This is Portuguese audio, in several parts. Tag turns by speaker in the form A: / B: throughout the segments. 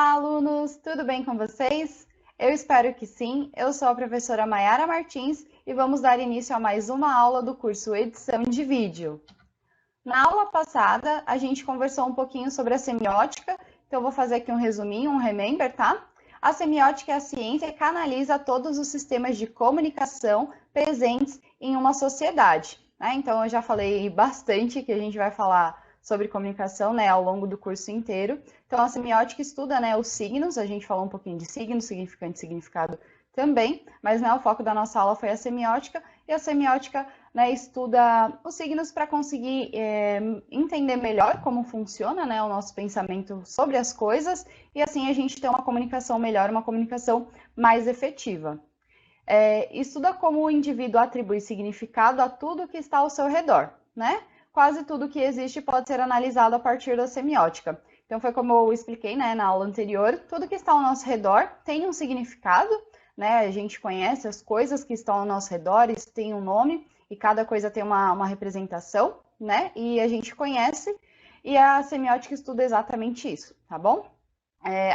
A: Olá, alunos! Tudo bem com vocês? Eu espero que sim. Eu sou a professora Mayara Martins e vamos dar início a mais uma aula do curso Edição de Vídeo. Na aula passada, a gente conversou um pouquinho sobre a semiótica, então eu vou fazer aqui um resuminho, um remember, tá? A semiótica é a ciência que analisa todos os sistemas de comunicação presentes em uma sociedade, né? Então eu já falei bastante que a gente vai falar sobre comunicação, né, ao longo do curso inteiro. Então, a semiótica estuda, né, os signos, a gente falou um pouquinho de signo, significante e significado também, mas, né, o foco da nossa aula foi a semiótica, e a semiótica, né, estuda os signos para conseguir entender melhor como funciona, né, o nosso pensamento sobre as coisas, e assim a gente ter uma comunicação melhor, uma comunicação mais efetiva. Estuda como o indivíduo atribui significado a tudo que está ao seu redor, né? Quase tudo que existe pode ser analisado a partir da semiótica. Então, foi como eu expliquei, né, na aula anterior, tudo que está ao nosso redor tem um significado, né? A gente conhece as coisas que estão ao nosso redor, isso tem um nome, e cada coisa tem uma representação, né? E a gente conhece, e a semiótica estuda exatamente isso, tá bom?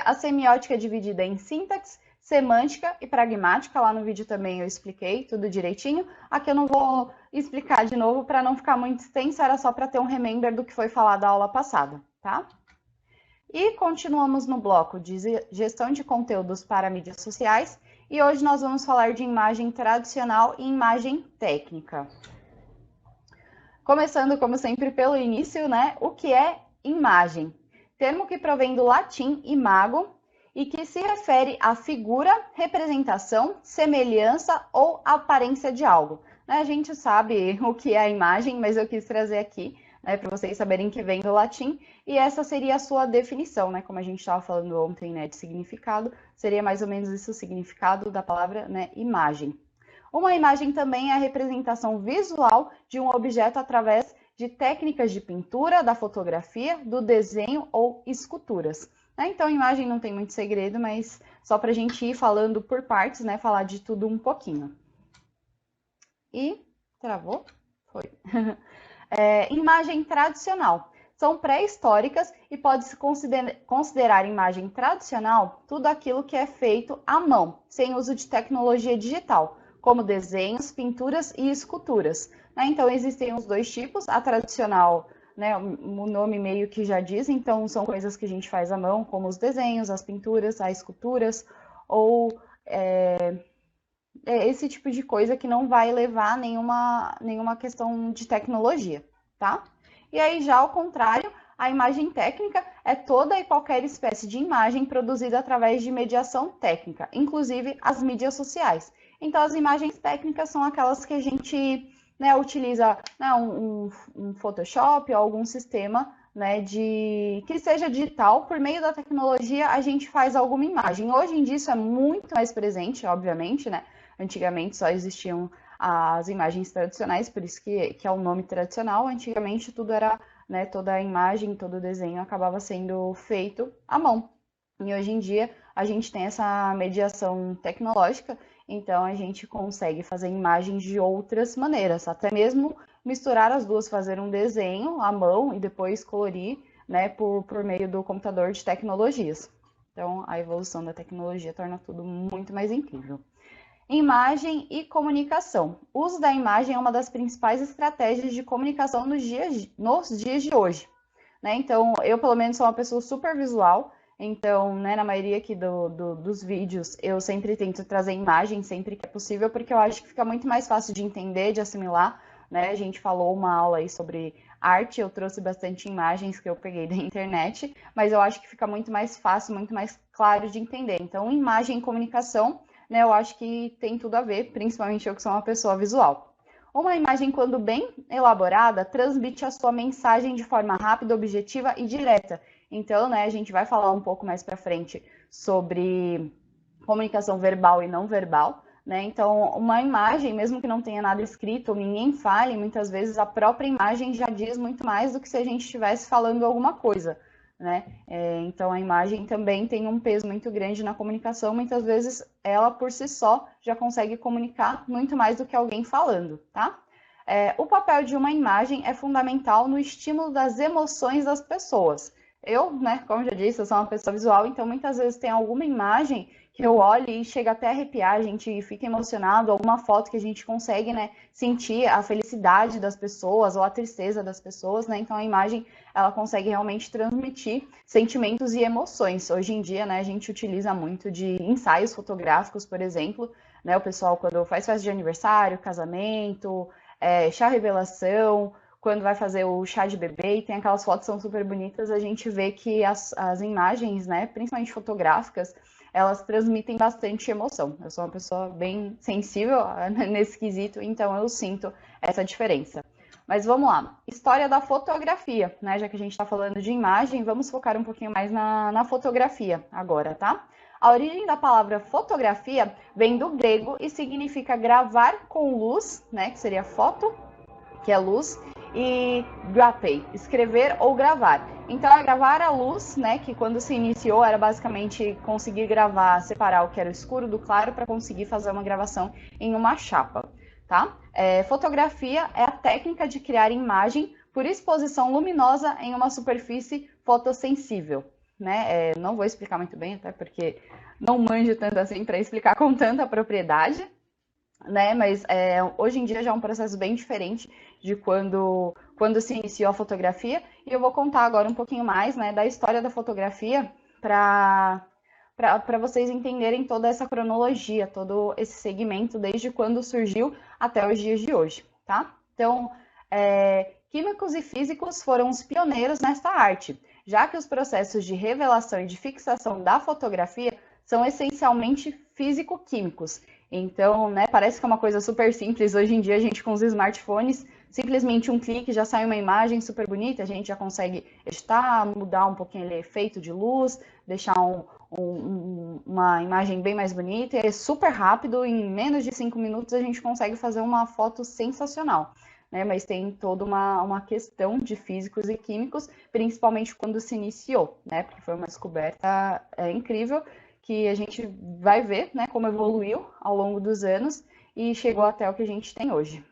A: A semiótica é dividida em sintaxe, semântica e pragmática. Lá no vídeo também eu expliquei tudo direitinho. Aqui eu não vou explicar de novo para não ficar muito extenso, era só para ter um remember do que foi falado na aula passada, tá? E continuamos no bloco de gestão de conteúdos para mídias sociais e hoje nós vamos falar de imagem tradicional e imagem técnica. Começando, como sempre, pelo início, né? O que é imagem? Termo que provém do latim imago e que se refere à figura, representação, semelhança ou aparência de algo. A gente sabe o que é a imagem, mas eu quis trazer aqui, né, para vocês saberem que vem do latim, e essa seria a sua definição, né, como a gente estava falando ontem, né, de significado, seria mais ou menos isso o significado da palavra, né, imagem. Uma imagem também é a representação visual de um objeto através de técnicas de pintura, da fotografia, do desenho ou esculturas. Então, imagem não tem muito segredo, mas só para a gente ir falando por partes, né? Falar de tudo um pouquinho. E travou? Foi. Imagem tradicional. São pré-históricas e pode-se considerar imagem tradicional tudo aquilo que é feito à mão, sem uso de tecnologia digital, como desenhos, pinturas e esculturas. Então, existem os dois tipos, a tradicional, né, o nome meio que já diz, então são coisas que a gente faz à mão, como os desenhos, as pinturas, as esculturas, ou esse tipo de coisa que não vai levar nenhuma questão de tecnologia, tá? E aí, já ao contrário, a imagem técnica é toda e qualquer espécie de imagem produzida através de mediação técnica, inclusive as mídias sociais. Então, as imagens técnicas são aquelas que a gente, né, utiliza, né, um Photoshop ou algum sistema, né, que seja digital. Por meio da tecnologia, a gente faz alguma imagem. Hoje em dia, isso é muito mais presente, obviamente, né? Antigamente só existiam as imagens tradicionais, por isso que é o nome tradicional. Antigamente tudo era, né, toda a imagem, todo o desenho acabava sendo feito à mão. E hoje em dia a gente tem essa mediação tecnológica, então a gente consegue fazer imagens de outras maneiras, até mesmo misturar as duas, fazer um desenho à mão e depois colorir, né, por meio do computador de tecnologias. Então a evolução da tecnologia torna tudo muito mais incrível. Imagem e comunicação. O uso da imagem é uma das principais estratégias de comunicação nos dias de hoje. Né? Então, eu pelo menos sou uma pessoa super visual, então, né, na maioria aqui dos vídeos, eu sempre tento trazer imagem sempre que é possível, porque eu acho que fica muito mais fácil de entender, de assimilar. Né? A gente falou uma aula aí sobre arte, eu trouxe bastante imagens que eu peguei da internet, mas eu acho que fica muito mais fácil, muito mais claro de entender. Então, imagem e comunicação, né, eu acho que tem tudo a ver, principalmente eu que sou uma pessoa visual. Uma imagem, quando bem elaborada, transmite a sua mensagem de forma rápida, objetiva e direta. Então, né, a gente vai falar um pouco mais para frente sobre comunicação verbal e não verbal, né? Então, uma imagem, mesmo que não tenha nada escrito, ou ninguém fale, muitas vezes a própria imagem já diz muito mais do que se a gente estivesse falando alguma coisa. Né? Então, a imagem também tem um peso muito grande na comunicação. Muitas vezes, ela por si só já consegue comunicar muito mais do que alguém falando, tá? O papel de uma imagem é fundamental no estímulo das emoções das pessoas. Eu, né, como já disse, eu sou uma pessoa visual, então muitas vezes tem alguma imagem que eu olho e chega até a arrepiar, a gente fica emocionado, alguma foto que a gente consegue, né, sentir a felicidade das pessoas ou a tristeza das pessoas, né? Então a imagem, ela consegue realmente transmitir sentimentos e emoções. Hoje em dia, né, a gente utiliza muito de ensaios fotográficos, por exemplo, né? O pessoal quando faz festa de aniversário, casamento, chá revelação, quando vai fazer o chá de bebê e tem aquelas fotos que são super bonitas, a gente vê que as imagens, né, principalmente fotográficas, elas transmitem bastante emoção. Eu sou uma pessoa bem sensível nesse quesito, então eu sinto essa diferença. Mas vamos lá, história da fotografia, né? Já que a gente está falando de imagem, vamos focar um pouquinho mais na fotografia agora, tá? A origem da palavra fotografia vem do grego e significa gravar com luz, né? Que seria foto, que é luz, e grapei, escrever ou gravar. Então, é gravar a luz, né, que quando se iniciou era basicamente conseguir gravar, separar o que era o escuro do claro para conseguir fazer uma gravação em uma chapa, tá? Fotografia é a técnica de criar imagem por exposição luminosa em uma superfície fotossensível, né? Não vou explicar muito bem, até porque não manjo tanto assim para explicar com tanta propriedade, né? Mas hoje em dia já é um processo bem diferente de quando se iniciou a fotografia. E eu vou contar agora um pouquinho mais, né, da história da fotografia para vocês entenderem toda essa cronologia, todo esse segmento, desde quando surgiu até os dias de hoje, tá? Então, químicos e físicos foram os pioneiros nesta arte, já que os processos de revelação e de fixação da fotografia são essencialmente físico-químicos. Então, né, parece que é uma coisa super simples. Hoje em dia, a gente com os smartphones, simplesmente um clique já sai uma imagem super bonita, a gente já consegue editar, mudar um pouquinho o efeito de luz, deixar uma imagem bem mais bonita. É super rápido, em menos de 5 minutos a gente consegue fazer uma foto sensacional. Né, mas tem toda uma questão de físicos e químicos, principalmente quando se iniciou, né, porque foi uma descoberta incrível, que a gente vai ver, né, como evoluiu ao longo dos anos e chegou até o que a gente tem hoje.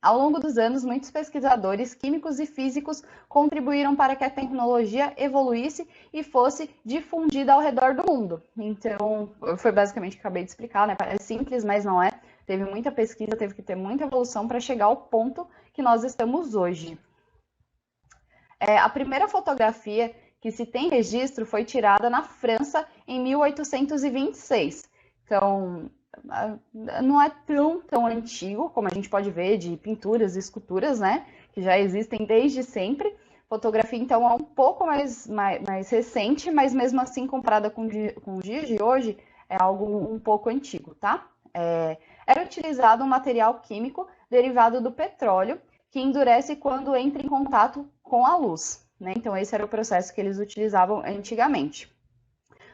A: Ao longo dos anos, muitos pesquisadores químicos e físicos contribuíram para que a tecnologia evoluísse e fosse difundida ao redor do mundo. Então, foi basicamente o que eu acabei de explicar, né? Parece simples, mas não é. Teve muita pesquisa, teve que ter muita evolução para chegar ao ponto que nós estamos hoje. A primeira fotografia que se tem registro foi tirada na França em 1826. Então, não é tão antigo como a gente pode ver de pinturas e esculturas, né? Que já existem desde sempre. Fotografia, então, é um pouco mais recente, mas mesmo assim, comparada com os dias de hoje, é algo um pouco antigo, tá? Era utilizado um material químico derivado do petróleo, que endurece quando entra em contato com a luz, né? Então, esse era o processo que eles utilizavam antigamente.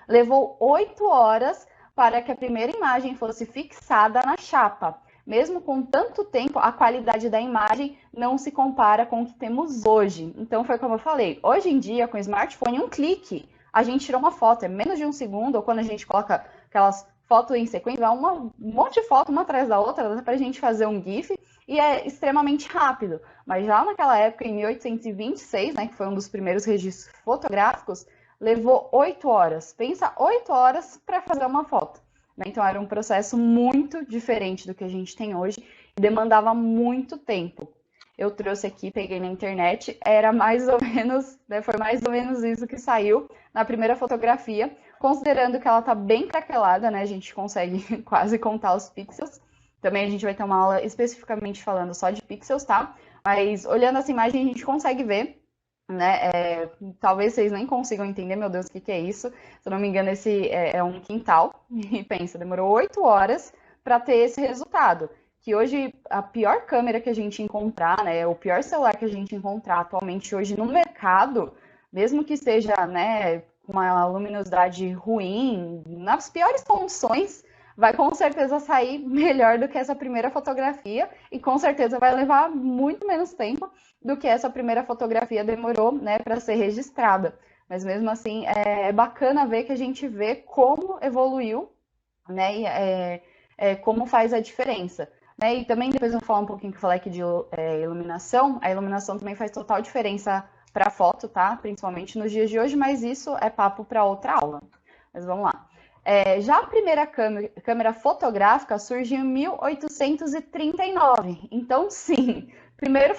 A: Levou 8 horas para que a primeira imagem fosse fixada na chapa. Mesmo com tanto tempo, a qualidade da imagem não se compara com o que temos hoje. Então, foi como eu falei, hoje em dia, com o smartphone, um clique, a gente tirou uma foto, é menos de um segundo, ou quando a gente coloca aquelas fotos em sequência, um monte de foto uma atrás da outra, dá pra gente fazer um GIF, e é extremamente rápido. Mas já naquela época, em 1826, né, que foi um dos primeiros registros fotográficos, levou 8 horas. Pensa 8 horas para fazer uma foto. Então era um processo muito diferente do que a gente tem hoje e demandava muito tempo. Eu trouxe aqui, peguei na internet, era mais ou menos, né, foi mais ou menos isso que saiu na primeira fotografia, considerando que ela está bem craquelada, né? A gente consegue quase contar os pixels. Também a gente vai ter uma aula especificamente falando só de pixels, tá? Mas olhando essa imagem a gente consegue ver, né? Talvez vocês nem consigam entender, meu Deus, o que é isso. Se eu não me engano, esse é um quintal. E pensa, demorou 8 horas para ter esse resultado. Que hoje a pior câmera que a gente encontrar, né? O pior celular que a gente encontrar atualmente hoje no mercado, mesmo que seja, né, com uma luminosidade ruim, nas piores condições, vai com certeza sair melhor do que essa primeira fotografia e com certeza vai levar muito menos tempo do que essa primeira fotografia demorou, né, para ser registrada. Mas mesmo assim, é bacana ver que a gente vê como evoluiu, né, e como faz a diferença. E também depois eu vou falar um pouquinho que eu falei aqui de iluminação. A iluminação também faz total diferença para foto, tá? Principalmente nos dias de hoje, mas isso é papo para outra aula. Mas vamos lá. Já a primeira câmera fotográfica surgiu em 1839. Então, sim, primeiro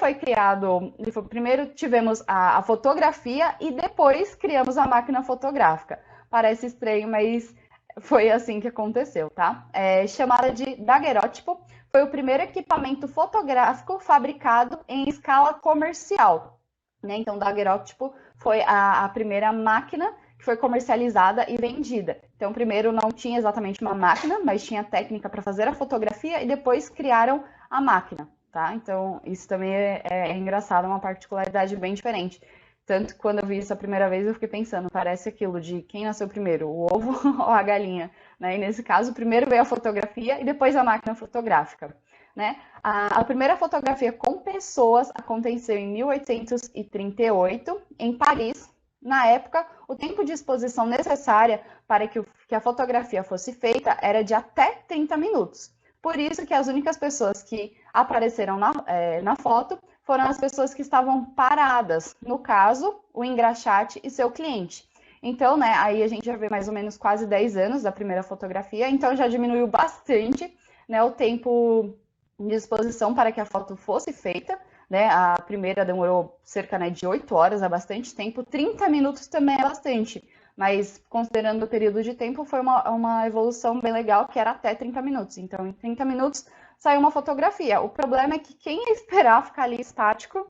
A: tivemos a fotografia e depois criamos a máquina fotográfica. Parece estranho, mas foi assim que aconteceu, tá? Chamada de daguerrótipo, foi o primeiro equipamento fotográfico fabricado em escala comercial, né? Então, daguerrótipo foi a primeira máquina que foi comercializada e vendida. Então, primeiro não tinha exatamente uma máquina, mas tinha técnica para fazer a fotografia e depois criaram a máquina, tá? Então, isso também é engraçado, uma particularidade bem diferente. Tanto que quando eu vi isso a primeira vez, eu fiquei pensando, parece aquilo de quem nasceu primeiro, o ovo ou a galinha, né? E nesse caso, primeiro veio a fotografia e depois a máquina fotográfica, né? A primeira fotografia com pessoas aconteceu em 1838, em Paris. Na época, o tempo de exposição necessária para que a fotografia fosse feita era de até 30 minutos. Por isso que as únicas pessoas que apareceram na foto foram as pessoas que estavam paradas, no caso, o engraxate e seu cliente. Então, né, aí a gente já vê mais ou menos quase 10 anos da primeira fotografia, então já diminuiu bastante, né, o tempo de exposição para que a foto fosse feita, né? A primeira demorou cerca, né, de 8 horas, é bastante tempo, 30 minutos também é bastante, mas considerando o período de tempo, foi uma evolução bem legal, que era até 30 minutos. Então, em 30 minutos, saiu uma fotografia. O problema é que quem ia esperar ficar ali estático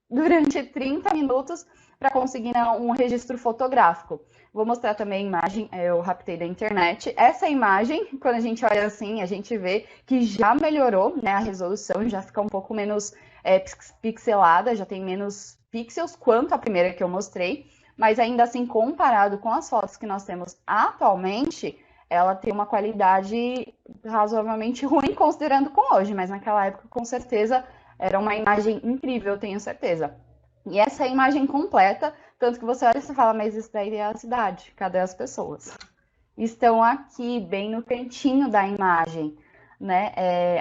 A: durante 30 minutos para conseguir, né, um registro fotográfico. Vou mostrar também a imagem, eu raptei da internet. Essa imagem, quando a gente olha assim, a gente vê que já melhorou, né, a resolução, já fica um pouco menos pixelada, já tem menos pixels quanto a primeira que eu mostrei, mas ainda assim, comparado com as fotos que nós temos atualmente, ela tem uma qualidade razoavelmente ruim, considerando com hoje, mas naquela época, com certeza, era uma imagem incrível, eu tenho certeza. E essa é a imagem completa, tanto que você olha e você fala, mas isso daí é a cidade, cadê as pessoas? Estão aqui, bem no cantinho da imagem, né?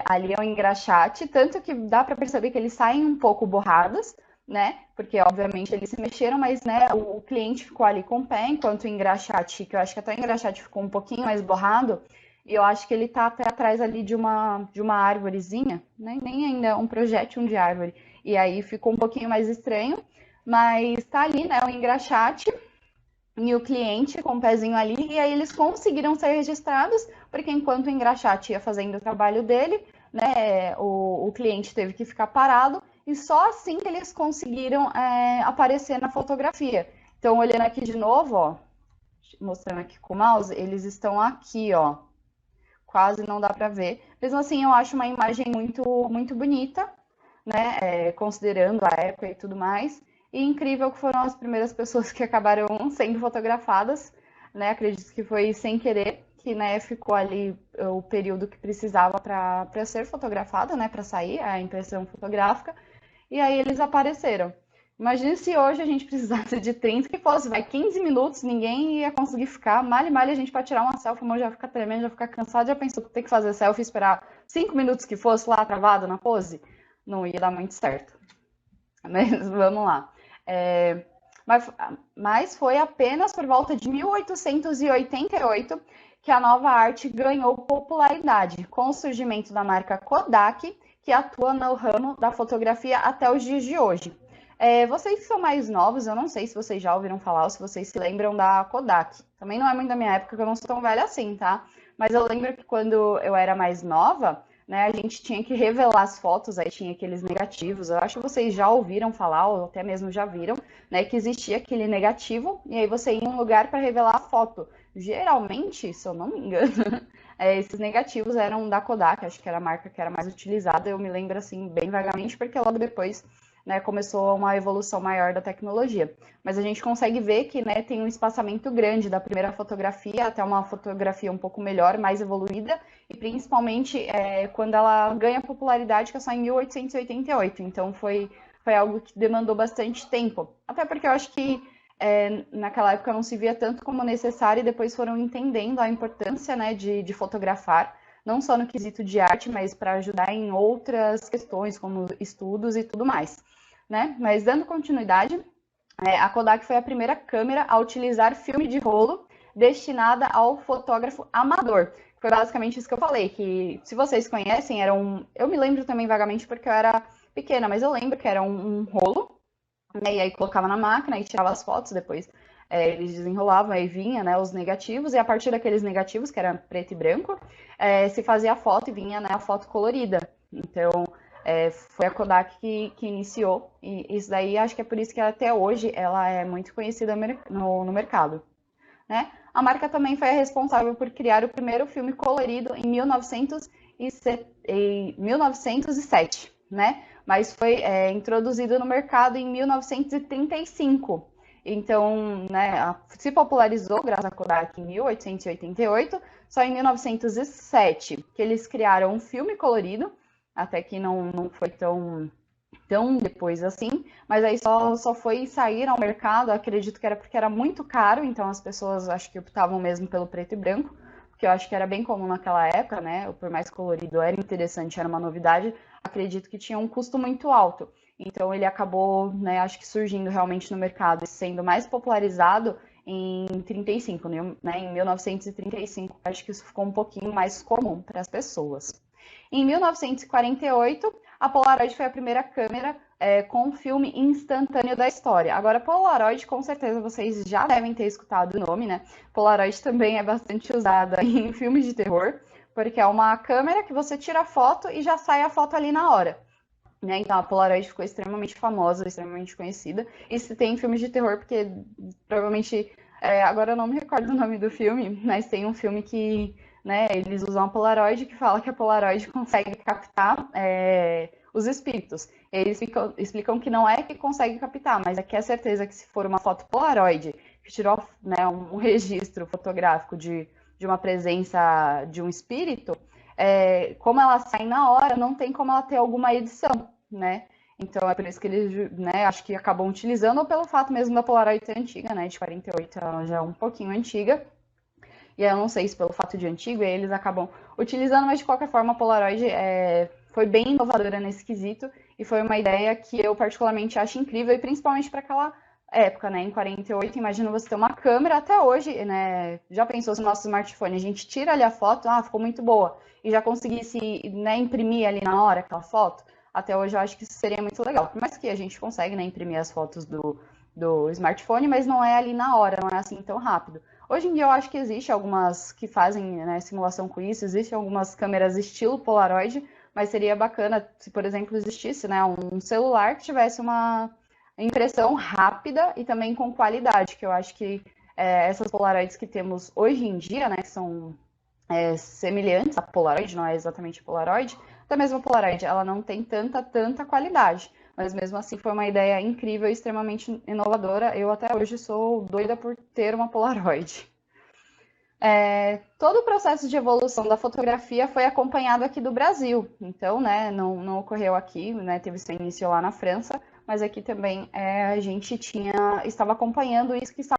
A: Ali é o engraxate, tanto que dá para perceber que eles saem um pouco borrados, né? Porque, obviamente, eles se mexeram, mas, né, o cliente ficou ali com o pé, enquanto o engraxate, que eu acho que até o engraxate ficou um pouquinho mais borrado, e eu acho que ele tá até atrás ali de uma árvorezinha, né? Nem ainda um projétil de árvore. E aí ficou um pouquinho mais estranho, mas tá ali, né, o engraxate e o cliente com o pezinho ali, e aí eles conseguiram ser registrados, porque enquanto o engraxate ia fazendo o trabalho dele, né, o cliente teve que ficar parado, e só assim que eles conseguiram aparecer na fotografia. Então, olhando aqui de novo, ó, mostrando aqui com o mouse, eles estão aqui, ó, quase não dá para ver. Mesmo assim, eu acho uma imagem muito, muito bonita, né, considerando a época e tudo mais. E incrível que foram as primeiras pessoas que acabaram sendo fotografadas, né? Acredito que foi sem querer, que, né, ficou ali o período que precisava para ser fotografada, né, para sair a impressão fotográfica. E aí eles apareceram. Imagina se hoje a gente precisasse de 30, que fosse, vai 15 minutos, ninguém ia conseguir ficar. Mal e mal a gente para tirar uma selfie, a mão já fica tremendo, já fica cansado, já pensou que tem que fazer selfie e esperar 5 minutos que fosse lá travado na pose? Não ia dar muito certo. Mas vamos lá. Mas foi apenas por volta de 1888 que a nova arte ganhou popularidade, com o surgimento da marca Kodak, que atua no ramo da fotografia até os dias de hoje. Vocês que são mais novos, eu não sei se vocês já ouviram falar ou se vocês se lembram da Kodak. Também não é muito da minha época, que eu não sou tão velha assim, tá? Mas eu lembro que quando eu era mais nova, né, a gente tinha que revelar as fotos, aí tinha aqueles negativos. Eu acho que vocês já ouviram falar, ou até mesmo já viram, né, que existia aquele negativo, e aí você ia em um lugar para revelar a foto. Geralmente, se eu não me engano, esses negativos eram da Kodak, acho que era a marca que era mais utilizada. Eu me lembro assim, bem vagamente, porque logo depois, né, começou uma evolução maior da tecnologia. Mas a gente consegue ver que, né, tem um espaçamento grande da primeira fotografia até uma fotografia um pouco melhor, mais evoluída, e principalmente quando ela ganha popularidade, que é só em 1888. Então foi algo que demandou bastante tempo. Até porque eu acho que naquela época não se via tanto como necessário, e depois foram entendendo a importância, né, de fotografar, não só no quesito de arte, mas para ajudar em outras questões, como estudos e tudo mais, né? Mas dando continuidade, A Kodak foi a primeira câmera a utilizar filme de rolo destinada ao fotógrafo amador. Foi basicamente isso que eu falei, que se vocês conhecem, era um... Eu me lembro também vagamente porque eu era pequena, mas eu lembro que era um rolo, né, e aí colocava na máquina e tirava as fotos depois. Eles desenrolavam, aí vinha, né, os negativos, e a partir daqueles negativos, que era preto e branco, se fazia a foto e vinha, né, a foto colorida. Então, foi a Kodak que iniciou, e isso daí acho que é por isso que até hoje ela é muito conhecida no mercado. Né? A marca também foi a responsável por criar o primeiro filme colorido em 1907, né? Mas foi introduzido no mercado em 1935. Então, né, se popularizou graças a Kodak em 1888, só em 1907 que eles criaram um filme colorido, até que não foi tão depois assim, mas aí só foi sair ao mercado, acredito que era porque era muito caro, então as pessoas acho que optavam mesmo pelo preto e branco, porque eu acho que era bem comum naquela época, né? Por mais colorido era interessante, era uma novidade, acredito que tinha um custo muito alto. Então ele acabou, né, acho que surgindo realmente no mercado e sendo mais popularizado em 35, né, em 1935. Acho que isso ficou um pouquinho mais comum para as pessoas. Em 1948, a Polaroid foi a primeira câmera com filme instantâneo da história. Agora, Polaroid, com certeza vocês já devem ter escutado o nome, né? Polaroid também é bastante usada em filmes de terror, porque é uma câmera que você tira a foto e já sai a foto ali na hora. Né? Então, a Polaroid ficou extremamente famosa, extremamente conhecida. E se tem filmes de terror, porque provavelmente... agora eu não me recordo o nome do filme, mas tem um filme que, né, eles usam a Polaroid, que fala que a Polaroid consegue captar os espíritos. Eles explicam que não é que consegue captar, mas é que é certeza que se for uma foto Polaroid, que tirou, né, um registro fotográfico de uma presença de um espírito, como ela sai na hora, não tem como ela ter alguma edição, né? Então é por isso que eles, né, acho que acabam utilizando, ou pelo fato mesmo da Polaroid ser antiga, né, de 48, ela já é um pouquinho antiga. E eu não sei se pelo fato de antigo, eles acabam utilizando, mas de qualquer forma a Polaroid foi bem inovadora nesse quesito e foi uma ideia que eu particularmente acho incrível, e principalmente para aquela época, né, em 48, imagina você ter uma câmera até hoje, né, já pensou se no nosso smartphone a gente tira ali a foto, ficou muito boa, e já conseguisse, né, imprimir ali na hora aquela foto, até hoje eu acho que isso seria muito legal, por mais que a gente consegue, né, imprimir as fotos do smartphone, mas não é ali na hora, não é assim tão rápido. Hoje em dia eu acho que existe algumas que fazem, né, simulação com isso, existem algumas câmeras estilo Polaroid, mas seria bacana se, por exemplo, existisse, né, um celular que tivesse uma impressão rápida e também com qualidade, que eu acho que essas Polaroids que temos hoje em dia, né, que são semelhantes à Polaroid, não é exatamente Polaroid, até mesmo a Polaroid, ela não tem tanta qualidade, mas mesmo assim foi uma ideia incrível e extremamente inovadora. Eu até hoje sou doida por ter uma Polaroid. Todo o processo de evolução da fotografia foi acompanhado aqui do Brasil, então, né, não ocorreu aqui, né, teve seu início lá na França, mas aqui também a gente estava acompanhando isso que estava.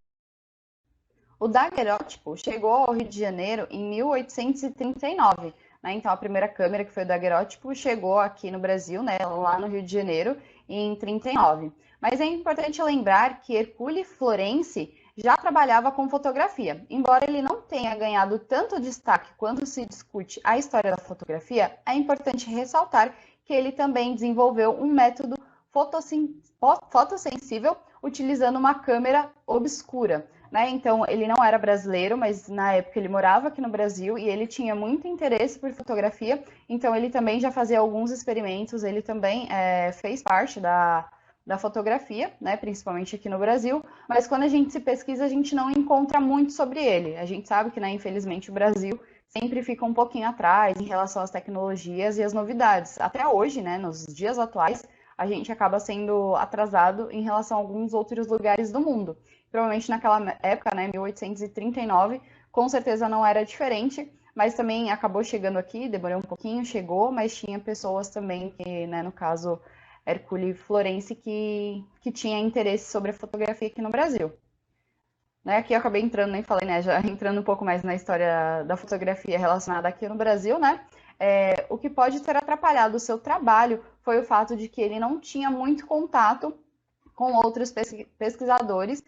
A: O daguerreótipo chegou ao Rio de Janeiro em 1839, né? Então a primeira câmera, que foi o daguerreótipo, chegou aqui no Brasil, né, lá no Rio de Janeiro, em 39. Mas é importante lembrar que Hercule Florenzi já trabalhava com fotografia. Embora ele não tenha ganhado tanto destaque quando se discute a história da fotografia, é importante ressaltar que ele também desenvolveu um método fotossensível utilizando uma câmera obscura. Né? Então, ele não era brasileiro, mas na época ele morava aqui no Brasil e ele tinha muito interesse por fotografia, então ele também já fazia alguns experimentos, ele também fez parte da fotografia, né? Principalmente aqui no Brasil, mas quando a gente se pesquisa, a gente não encontra muito sobre ele. A gente sabe que, né, infelizmente, o Brasil sempre fica um pouquinho atrás em relação às tecnologias e às novidades. Até hoje, né, nos dias atuais, a gente acaba sendo atrasado em relação a alguns outros lugares do mundo. Provavelmente naquela época, né, 1839, com certeza não era diferente, mas também acabou chegando aqui, demorou um pouquinho, chegou, mas tinha pessoas também que, né, no caso, Hercule Florenzi, que tinha interesse sobre a fotografia aqui no Brasil. Né, aqui eu acabei entrando, nem falei, né, já entrando um pouco mais na história da fotografia relacionada aqui no Brasil, né, o que pode ter atrapalhado o seu trabalho foi o fato de que ele não tinha muito contato com outros pesquisadores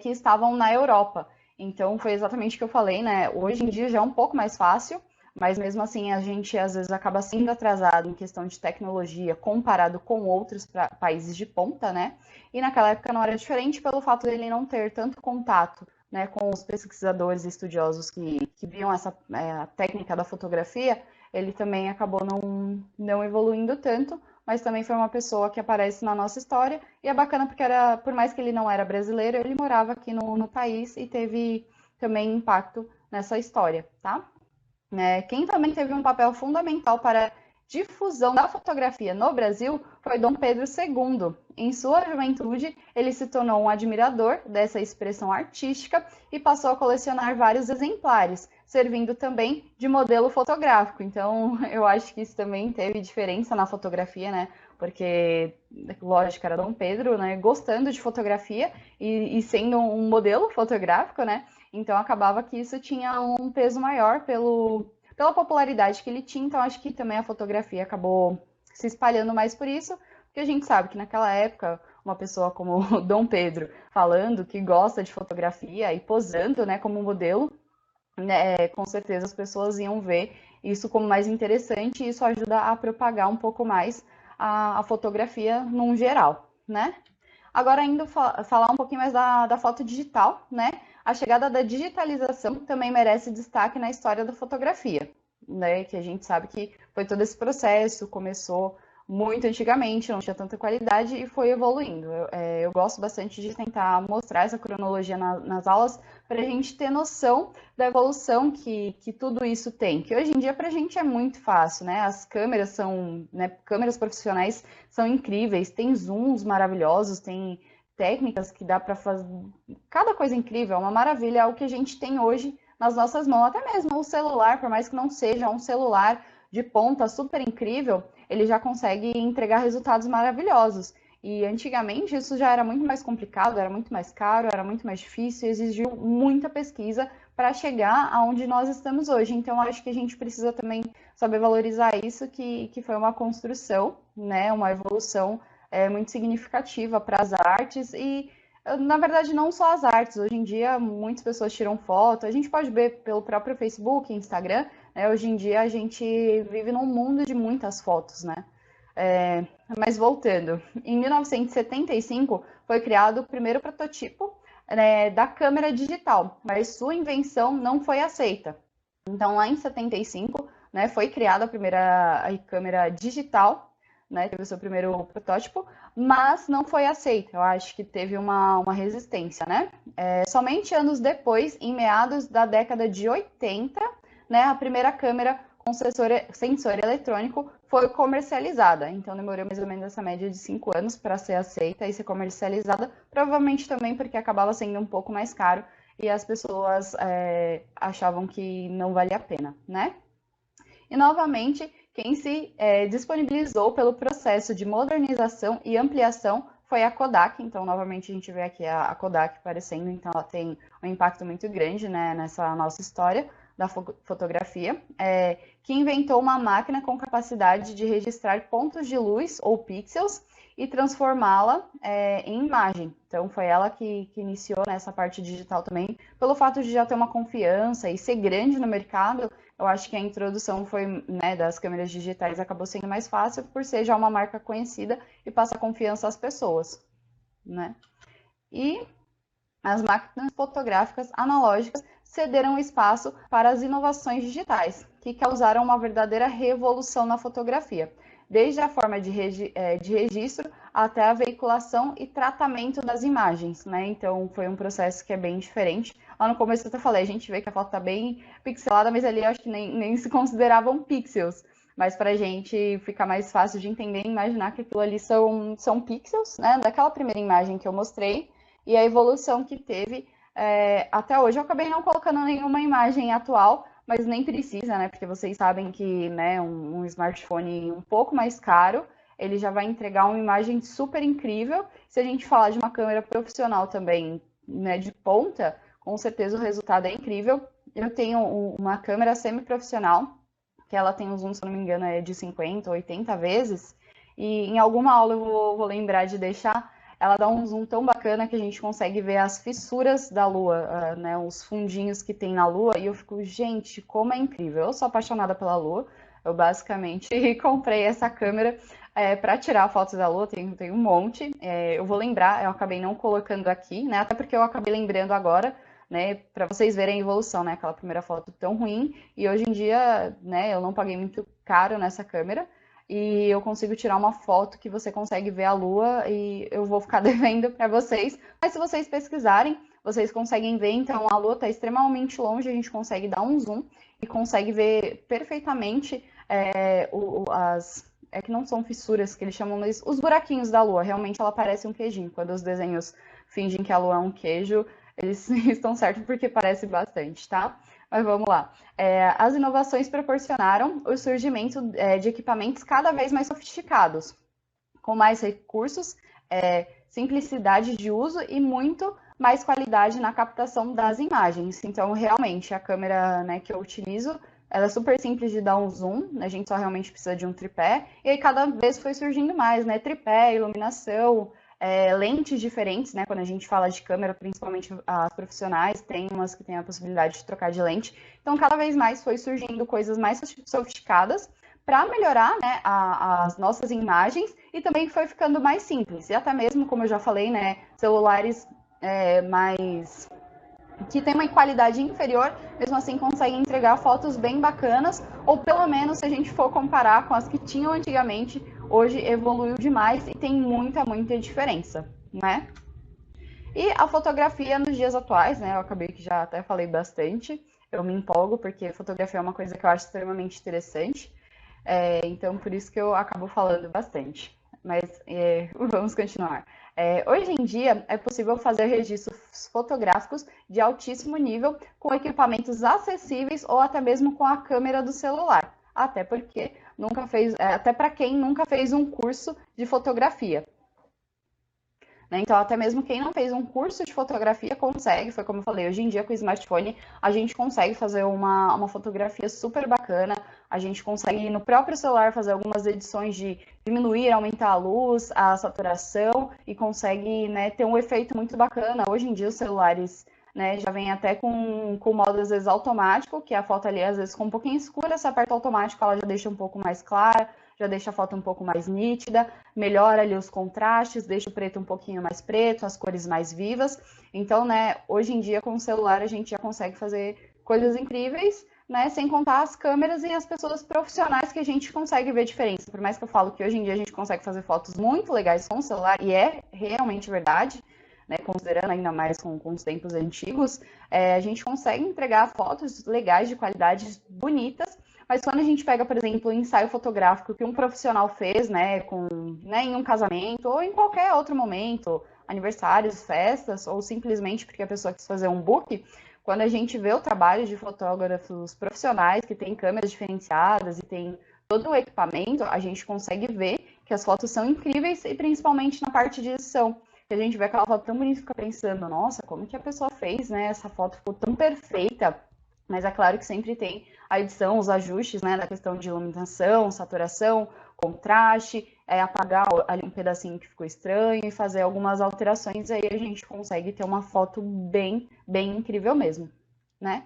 A: que estavam na Europa. Então, foi exatamente o que eu falei, né? Hoje em dia já é um pouco mais fácil, mas mesmo assim a gente às vezes acaba sendo atrasado em questão de tecnologia comparado com outros países de ponta, né? E naquela época não era diferente pelo fato dele não ter tanto contato, né, com os pesquisadores e estudiosos que viam essa técnica da fotografia. Ele também acabou não evoluindo tanto, mas também foi uma pessoa que aparece na nossa história, e é bacana porque por mais que ele não era brasileiro, ele morava aqui no país e teve também impacto nessa história, tá? Quem também teve um papel fundamental para a difusão da fotografia no Brasil foi Dom Pedro II. Em sua juventude, ele se tornou um admirador dessa expressão artística e passou a colecionar vários exemplares, servindo também de modelo fotográfico. Então, eu acho que isso também teve diferença na fotografia, né? Porque, lógico, era Dom Pedro, né? Gostando de fotografia e sendo um modelo fotográfico, né? Então, acabava que isso tinha um peso maior pela popularidade que ele tinha. Então, acho que também a fotografia acabou se espalhando mais por isso, porque a gente sabe que naquela época, uma pessoa como o Dom Pedro falando que gosta de fotografia e posando, né, como modelo, né, com certeza as pessoas iam ver isso como mais interessante, e isso ajuda a propagar um pouco mais a fotografia num geral, né? Agora, ainda falar um pouquinho mais da foto digital, né? A chegada da digitalização também merece destaque na história da fotografia, né? Que a gente sabe que foi todo esse processo, começou muito antigamente, não tinha tanta qualidade e foi evoluindo. Eu gosto bastante de tentar mostrar essa cronologia nas aulas para a gente ter noção da evolução que tudo isso tem. Que hoje em dia para a gente é muito fácil, né? As câmeras são, né, câmeras profissionais são incríveis, tem zooms maravilhosos, tem técnicas que dá para fazer cada coisa incrível, é uma maravilha, é o que a gente tem hoje nas nossas mãos. Até mesmo o celular, por mais que não seja um celular de ponta super incrível, ele já consegue entregar resultados maravilhosos. E antigamente isso já era muito mais complicado, era muito mais caro, era muito mais difícil, exigiu muita pesquisa para chegar aonde nós estamos hoje. Então, acho que a gente precisa também saber valorizar isso, que foi uma construção, né, uma evolução muito significativa para as artes e, na verdade, não só as artes. Hoje em dia, muitas pessoas tiram foto. A gente pode ver pelo próprio Facebook, Instagram, né? Hoje em dia, a gente vive num mundo de muitas fotos, né? Mas voltando, em 1975 foi criado o primeiro protótipo, né, da câmera digital, mas sua invenção não foi aceita. Então, lá em 75, né, foi criada a primeira câmera digital, né, teve o seu primeiro protótipo, mas não foi aceita. Eu acho que teve uma resistência, né? Somente anos depois, em meados da década de 80, né, a primeira câmera com sensor eletrônico foi comercializada. Então, demorou mais ou menos essa média de 5 anos para ser aceita e ser comercializada, provavelmente também porque acabava sendo um pouco mais caro e as pessoas achavam que não valia a pena, né? E, novamente, quem se disponibilizou pelo processo de modernização e ampliação foi a Kodak. Então, novamente, a gente vê aqui a Kodak aparecendo, então ela tem um impacto muito grande, né, nessa nossa história da fotografia, que inventou uma máquina com capacidade de registrar pontos de luz ou pixels e transformá-la em imagem. Então, foi ela que iniciou nessa parte digital também, pelo fato de já ter uma confiança e ser grande no mercado. Eu acho que a introdução foi, né, das câmeras digitais acabou sendo mais fácil por ser já uma marca conhecida e passa confiança às pessoas, né? E as máquinas fotográficas analógicas cederam espaço para as inovações digitais, que causaram uma verdadeira revolução na fotografia, desde a forma de registro até a veiculação e tratamento das imagens, né? Então, foi um processo que é bem diferente. Lá no começo eu até falei, a gente vê que a foto está bem pixelada, mas ali eu acho que nem se consideravam pixels. Mas para a gente ficar mais fácil de entender e imaginar que aquilo ali são pixels, né? Daquela primeira imagem que eu mostrei, e a evolução que teve até hoje. Eu acabei não colocando nenhuma imagem atual, mas nem precisa, né? Porque vocês sabem que, né, um smartphone um pouco mais caro, ele já vai entregar uma imagem super incrível. Se a gente falar de uma câmera profissional também, né, de ponta, com certeza o resultado é incrível. Eu tenho uma câmera semi-profissional, que ela tem um zoom, se eu não me engano, de 50 ou 80 vezes, e em alguma aula eu vou lembrar de deixar. ela dá um zoom tão bacana que a gente consegue ver as fissuras da Lua, né, os fundinhos que tem na Lua, e eu fico, gente, como é incrível. Eu sou apaixonada pela Lua, eu basicamente comprei essa câmera para tirar fotos da Lua, tem um monte. Eu vou lembrar, eu acabei não colocando aqui, né, até porque eu acabei lembrando agora, né, para vocês verem a evolução, né, aquela primeira foto tão ruim, e hoje em dia, né, eu não paguei muito caro nessa câmera, e eu consigo tirar uma foto que você consegue ver a Lua e eu vou ficar devendo para vocês. Mas se vocês pesquisarem, vocês conseguem ver, então a Lua está extremamente longe, a gente consegue dar um zoom e consegue ver perfeitamente é que não são fissuras que eles chamam, mas os buraquinhos da Lua. Realmente ela parece um queijinho. Quando os desenhos fingem que a Lua é um queijo, eles estão certos porque parece bastante, tá? Mas vamos lá. As inovações proporcionaram o surgimento de equipamentos cada vez mais sofisticados, com mais recursos, simplicidade de uso e muito mais qualidade na captação das imagens. Então, realmente, a câmera, né, que eu utilizo, ela é super simples de dar um zoom, a gente só realmente precisa de um tripé, e aí cada vez foi surgindo mais, né? Tripé, iluminação, lentes diferentes, né? Quando a gente fala de câmera, principalmente as profissionais, tem umas que têm a possibilidade de trocar de lente. Então, cada vez mais foi surgindo coisas mais sofisticadas para melhorar, né, as nossas imagens e também foi ficando mais simples. E até mesmo, como eu já falei, né, celulares mais que tem uma qualidade inferior, mesmo assim conseguem entregar fotos bem bacanas, ou pelo menos se a gente for comparar com as que tinham antigamente, hoje evoluiu demais e tem muita diferença, né? E a fotografia nos dias atuais, né? Eu acabei que já até falei bastante, eu me empolgo porque fotografia é uma coisa que eu acho extremamente interessante, então por isso que eu acabo falando bastante. Mas vamos continuar. Hoje em dia é possível fazer registros fotográficos de altíssimo nível com equipamentos acessíveis ou até mesmo com a câmera do celular. Até porque até para quem nunca fez um curso de fotografia. Né? Então, até mesmo quem não fez um curso de fotografia consegue, foi como eu falei, hoje em dia com o smartphone a gente consegue fazer uma fotografia super bacana, a gente consegue no próprio celular fazer algumas edições de diminuir, aumentar a luz, a saturação e consegue, né, ter um efeito muito bacana. Hoje em dia os celulares, né, já vem até com modo às vezes automático, que a foto ali às vezes com um pouquinho escura, se aperta automático ela já deixa um pouco mais clara, já deixa a foto um pouco mais nítida, melhora ali os contrastes, deixa o preto um pouquinho mais preto, as cores mais vivas. Então, né, hoje em dia com o celular a gente já consegue fazer coisas incríveis, né, sem contar as câmeras e as pessoas profissionais que a gente consegue ver diferença. Por mais que eu falo que hoje em dia a gente consegue fazer fotos muito legais com o celular, e é realmente verdade, né, considerando ainda mais com os tempos antigos, a gente consegue entregar fotos legais, de qualidade bonitas, mas quando a gente pega, por exemplo, um ensaio fotográfico que um profissional fez, né, em um casamento ou em qualquer outro momento, aniversários, festas, ou simplesmente porque a pessoa quis fazer um book, quando a gente vê o trabalho de fotógrafos profissionais que têm câmeras diferenciadas e tem todo o equipamento, a gente consegue ver que as fotos são incríveis e principalmente na parte de edição. Que a gente vê aquela foto tão bonita e fica pensando, nossa, como que a pessoa fez, né? Essa foto ficou tão perfeita. Mas é claro que sempre tem a edição, os ajustes, né, da questão de iluminação, saturação, contraste, apagar ali um pedacinho que ficou estranho e fazer algumas alterações, aí a gente consegue ter uma foto bem incrível mesmo, né?